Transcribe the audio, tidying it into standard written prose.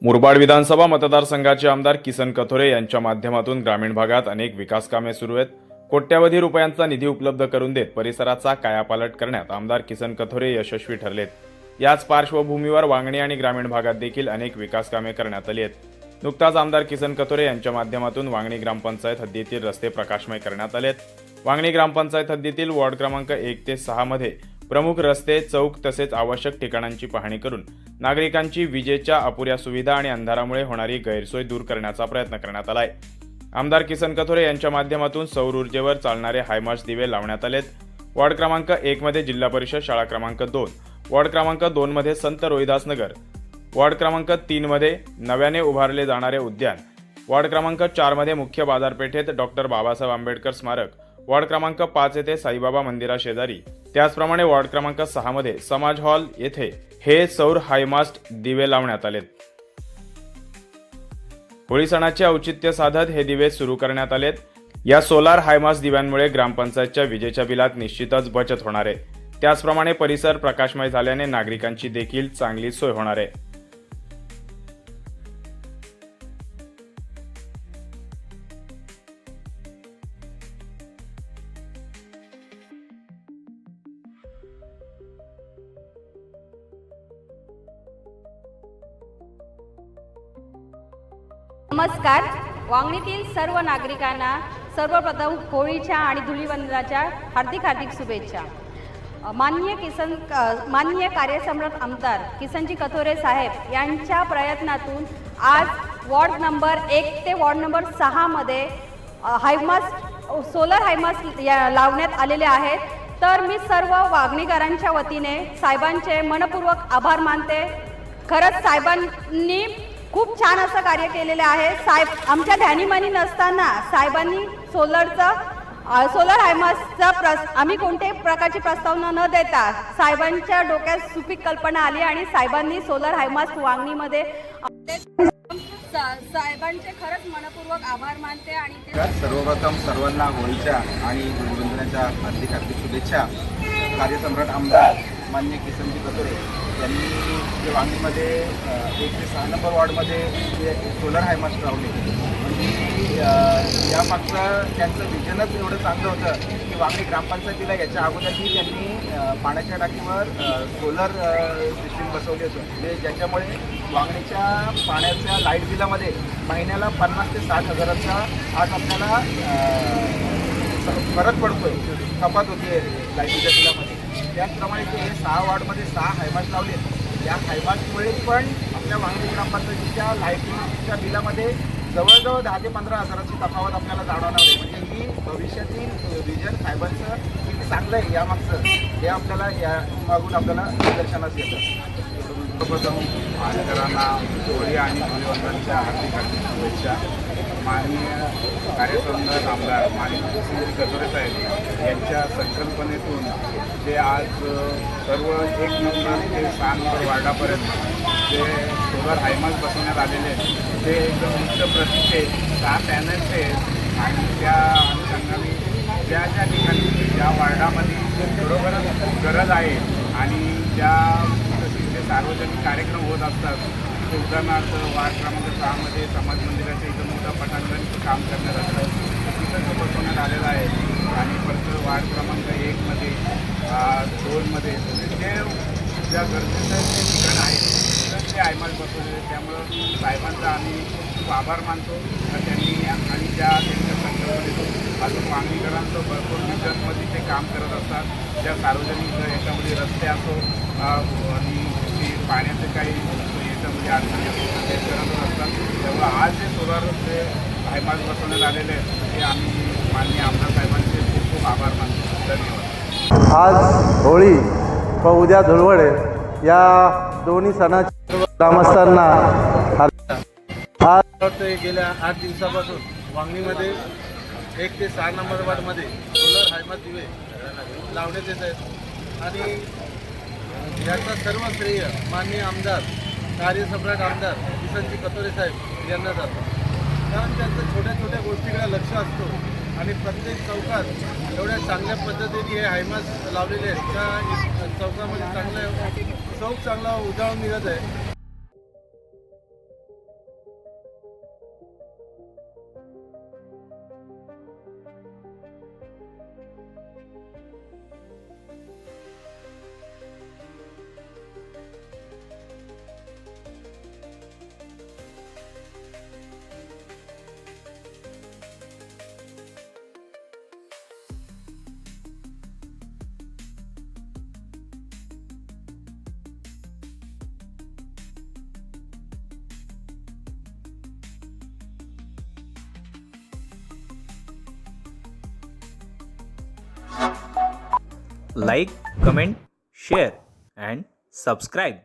मुरबाड विधानसभा मतदारसंघाचे आमदार किसन कथोरे यांच्या माध्यमातून ग्रामीण भागात अनेक विकास कामे सुरू आहेत। कोट्यवधी रुपयांचा निधी उपलब्ध करून देत परिसराचा कायापालट करण्यात आमदार किसन कथोरे यशस्वी ठरलेत। याच पार्श्वभूमीवर वांगणी आणि ग्रामीण भागात देखील अनेक विकास कामे करण्यात आली आहेत। नुकताच आमदार किसन कथोरे यांच्या माध्यमातून वांगणी ग्रामपंचायत हद्दीतील रस्ते प्रकाशमय करण्यात आलेत। वांगणी ग्रामपंचायत हद्दीतील वॉर्ड क्रमांक 1 ते 6 मध्ये प्रमुख रस्ते, चौक तसेच आवश्यक ठिकाणांची पाहणी करून नागरिकांची विजेच्या अपुऱ्या सुविधा आणि अंधारामुळे होणारी गैरसोय दूर करण्याचा प्रयत्न करण्यात आलाय। आमदार किसन कथोरे यांच्या माध्यमातून सौर ऊर्जेवर चालणारे हायमास्ट दिवे लावण्यात आलेत। वॉर्ड क्रमांक 1 मध्ये जिल्हा परिषद शाळा क्रमांक 2, वॉर्ड क्रमांक 2 मध्ये संत रोहिदास नगर, वॉर्ड क्रमांक 3 मध्ये नव्याने उभारले जाणारे उद्यान, वॉर्ड क्रमांक 4 मध्ये मुख्य बाजारपेठेत डॉक्टर बाबासाहेब आंबेडकर स्मारक, वॉर्ड क्रमांक 5 येथे साईबाबा मंदिरा शेजारी, त्याचप्रमाणे वॉर्ड क्रमांक 6 मध्ये समाज हॉल येथे हे सौर हायमास्ट दिवे लावण्यात आलेत। होळी सणाचे औचित्य साधत हे दिवे सुरू करण्यात आलेत। या सोलार हायमास्ट दिव्यांमुळे ग्रामपंचायतच्या विजेच्या बिलात निश्चितच बचत होणार आहे। त्याचप्रमाणे परिसर प्रकाशमय झाल्याने नागरिकांची देखील चांगली सोय होणार आहे। नमस्कार। वांगणीतील सर्व नागरिकांना सर्वप्रथम होळीच्या आणि धुलीवंदनाच्या हार्दिक शुभेच्छा। माननीय कार्यसम्राट आमदार किसनजी कथोरे साहेब यांच्या प्रयत्नातून आज वॉर्ड नंबर 1 ते वॉर्ड नंबर 6 मध्ये सोलर हायमास्ट लावण्यात आलेले आहेत। तर मी सर्व वांगणीकरांच्या वतीने साहेबांचे मनपूर्वक आभार मानते। खरंच साहेबांनी खूप छान असं कार्य केलेले आहे। साहेब आमच्या ध्यानीमनी नसताना साहेबांनी सोलर हायमास्टचा आम्ही कोणत्याही प्रकारची प्रस्तावना न देता साहेबांच्या डोक्यात सुपीक कल्पना आली आणि साहेबांनी सोलर हायमास्ट वांगणीमध्ये साहेबांचे खरंच मनपूर्वक आभार मानते। आणि सर्वप्रथम सर्वांना होळीच्या आणि धुलीवंदनाच्या हार्दिक शुभेच्छा। कार्यसम्राट आमदार माननीय किसनजी कथोरे यांनी जे वांगणीमध्ये 1 ते 6 नंबर वॉर्डमध्ये जे सोलर हायमास्ट लावले, म्हणजे यामागचं त्यांचं विजनच एवढं चांगलं होतं की वांगणी ग्रामपंचायतीला याच्या अगोदरही त्यांनी पाण्याच्या टाकीवर सोलर सिस्टीम बसवली होती, म्हणजे ज्याच्यामुळे वांगणीच्या पाण्याच्या लाईट बिलामध्ये महिन्याला 50 ते 60 हजाराचा आज आपल्याला फरक पडतोय, कपात होती लाईटीच्या बिलामध्ये। त्याचप्रमाणे ते 6 वॉर्डमध्ये 6 हायमास्ट लावले। या हायमास्टमुळे पण आपल्या वांगणी ग्रामपंचायतीच्या लाईटीच्या बिलामध्ये जवळजवळ 10 ते 15 हजाराची तफावत आपल्याला जाणवणार आहे। म्हणजे ही भविष्यातील विजन साहेबांचं किती चांगलं आहे यामागचं हे आपल्याला या मागून आपल्याला निदर्शनास येतं। सर्वप्रथम मान्यकरांना होळी आणि धुलीवंदनाच्या हार्दिक शुभेच्छा। माननीय कार्यसम्राट आमदार माननीय किसनजी कथोरे साहेब यांच्या संकल्पनेतून जे आज सर्व 1 नंबर ते 6 नंबर वार्डापर्यंत जे सोलर हायमास्ट बसवण्यात आलेले आहेत ते एकदम उच्च प्रतीचे 6 पॅनल्स आहेत। आणि त्या अनुषंगाने ज्या ठिकाणी ज्या वार्डामध्ये खरोखरच गरज आहे आणि ज्या जे सार्वजनिक कार्यक्रम होत असतात, उदाहरणार्थ वार्ड क्रमांक 6 मध्ये समाज मंदिराच्या इथं मोठा पटांगणाचं काम करण्यात आलं, तिथं तो बसवण्यात आलेला आहे। आणि परत वार्ड क्रमांक 1 मध्ये 2 मध्ये जे ज्या गरजेचं जे ठिकाण आहे तर ते हायमास्ट बसवलेले, त्यामुळं साहेबांचा आम्ही खूप आभार मानतो। त्यांनी आणि त्यांच्या संकल्पनेतून अजून वांगणीकरांचं भरपूर विजनमध्ये ते काम करत असतात। ज्या सार्वजनिक याच्यामध्ये रस्ते असो आणि पाण्याचे काही याच्यामध्ये अडचणी असो ते करत असतात। त्यामुळं आज जे सोलर जे हायमास्ट बसवण्यात आलेले आहेत ते आम्ही माननीय आमदार साहेबांचे खूप खूप आभार मानतो। धन्यवाद। आज होळी व उद्या धुळवड या दोन्ही सणाच्या ग्रामस्थांना आज गेल्या 8 दिवसापासून वांगणीमध्ये 1 ते 6 नंबर वार्डमध्ये सोलर हायमास्ट दिवे लावण्यात येत आहेत। आणि याचा सर्व श्रेय माननीय आमदार कार्यसम्राट आमदार किसनजी कथोरे साहेब यांना जातो। कारण त्यांचं छोट्या छोट्या गोष्टीकडे लक्ष असतो आणि प्रत्येक चौकात एवढ्या चांगल्या पद्धतीने हे हायमास्ट लावलेले आहेत। त्या चौकामध्ये चौक चांगला उजाळून निघत आहे। Like, comment, share and subscribe.